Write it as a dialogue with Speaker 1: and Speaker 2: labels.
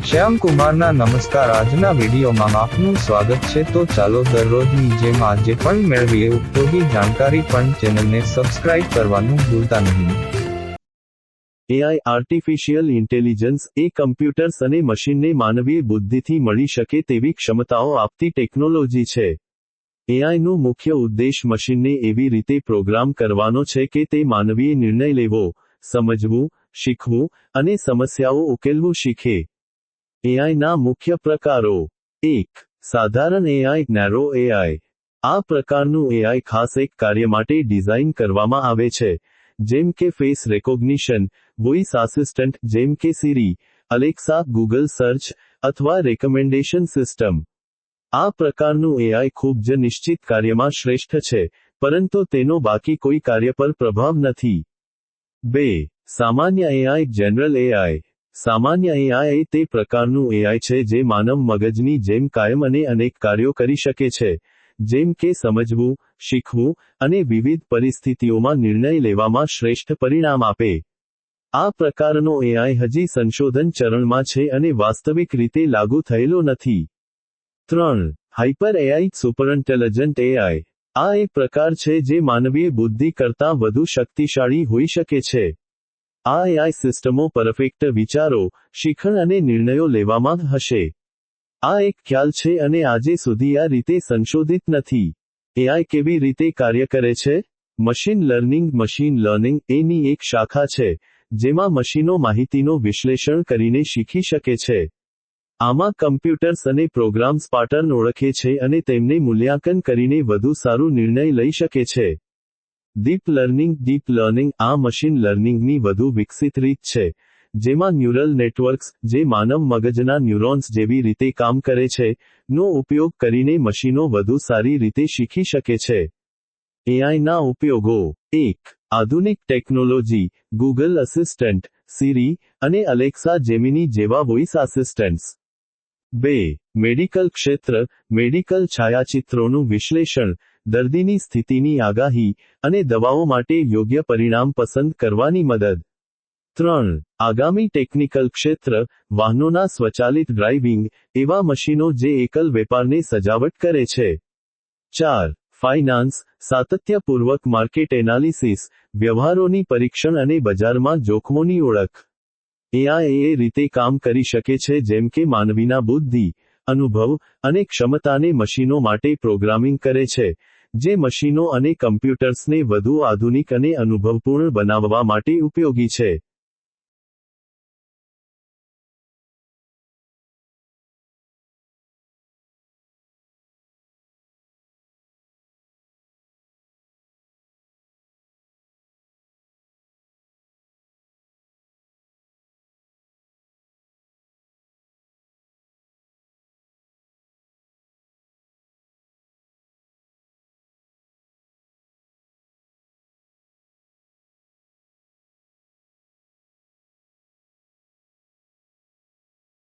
Speaker 1: શ્યામ કુમારના નમસ્કાર. આજના વિડીયોમાં આપનું સ્વાગત છે. તો ચાલો દરરોજની જેમ આજે પણ મેળવીએ ઉપયોગી જાણકારી, પણ ચેનલને સબસ્ક્રાઇબ કરવાનું ભૂલતા નહીં.
Speaker 2: એઆઈ આર્ટિફિશિયલ ઇન્ટેલિજન્સ એ કમ્પ્યુટર્સ અને મશીનને માનવીય બુદ્ધિથી મળી શકે તેવી ક્ષમતાઓ આપતી ટેકનોલોજી છે. એઆઈનો મુખ્ય ઉદ્દેશ મશીનને એવી રીતે પ્રોગ્રામ કરવાનો છે કે તે માનવીય નિર્ણય લેવો, સમજવું, શીખવું અને સમસ્યાઓ ઉકેલવું શીખે. એઆઈના મુખ્ય પ્રકારો. 1. સાધારણ એઆઈ, નેરો એઆઈ. આ પ્રકારનું એઆઈ ખાસ એક કાર્ય માટે ડિઝાઇન કરવામાં આવે છે, જેમ કે ફેસ રેકોગ્નિશન, વોઇસ આસિસ્ટન્ટ જેમ કે સિરી, અલેક્સા, ગૂગલ સર્ચ અથવા રેકમેન્ડેશન સિસ્ટમ. આ પ્રકારનું એઆઈ ખૂબ જ નિશ્ચિત કાર્યમાં શ્રેષ્ઠ છે, પરંતુ તેનો બાકી કોઈ કાર્ય પર પ્રભાવ નથી. 2. સામાન્ય એઆઈ, જનરલ એઆઈ. સામાન્ય એઆઈ તે પ્રકારનું એઆઈ છે જે માનવ મગજની જેમ કાયમ અને અનેક કાર્યો કરી શકે છે, જેમ કે સમજવું, શીખવું અને વિવિધ પરિસ્થિતિઓમાં નિર્ણય લેવામાં શ્રેષ્ઠ પરિણામ આપે. આ પ્રકારનો એઆઈ હજી સંશોધન ચરણમાં છે અને વાસ્તવિક રીતે લાગુ થયેલો નથી. 3. Hyper AI, superintelligent AI. આ એક પ્રકાર છે જે માનવીય બુદ્ધિ કરતાં વધુ શક્તિશાળી હોઈ શકે છે. આ એઆઈ સિસ્ટમો પરફેક્ટ વિચારો, શિક્ષણ અને નિર્ણયો લેવામાં હશે. આ એક ખ્યાલ છે અને આજે સુધી આ રીતે સંશોધિત નથી. એઆઈ કેવી રીતે કાર્ય કરે છે? Machine learning. મશીન લર્નિંગ એની એક શાખા છે, જેમાં મશીનો માહિતીનો વિશ્લેષણ કરીને શીખી શકે છે. આમાં કમ્પ્યુટર્સ અને પ્રોગ્રામ્સ પેટર્ન ઓળખે છે અને તેમને મૂલ્યાંકન કરીને વધુ સારું નિર્ણય લઈ શકે છે. Deep learning. ડીપ લર્નિંગ આ મશીન લર્નિંગની વધુ વિકસિત રીત છે, જેમાં ન્યુરલ નેટવર્ક્સ, જે માનવ મગજના ન્યુરોન્સ જેવી રીતે કામ કરે છે, નો ઉપયોગ કરીને મશીનો વધુ સારી રીતે શીખી શકે છે. એઆઈના ઉપયોગો. 1. આધુનિક ટેકનોલોજી, ગૂગલ અસિસ્ટન્ટ, સિરી અને અલેક્સા જેમિની જેવા વોઇસ આસિસ્ટન્ટ્સ. 2. મેડિકલ ક્ષેત્ર, મેડિકલ છાયાચિત્રોનું વિશ્લેષણ, દર્દીની સ્થિતિની આગાહી અને દવાઓ માટે યોગ્ય પરિણામ પસંદ કરવાની મદદ. 3. આગામી ટેકનિકલ ક્ષેત્ર, વાહનોના સ્વચાલિત ડ્રાઇવિંગ, એવા મશીનો જે એકલ વેપારને સજાવટ કરે છે. 4. ફાઇનાન્સ, સાતત્યપૂર્વક માર્કેટ એનાલિસિસ, વ્યવહારોની પરીક્ષણ અને બજારમાં જોખમોની ઓળખ. એઆઈ એ રીતે કામ કરી શકે છે જેમ કે માનવીના બુદ્ધિ, અનુભવ અને ક્ષમતાને મશીનો માટે પ્રોગ્રામિંગ કરે છે, જે મશીનો અને કમ્પ્યુટર્સને વધુ આધુનિક અને અનુભવપૂર્ણ બનાવવા માટે ઉપયોગી છે.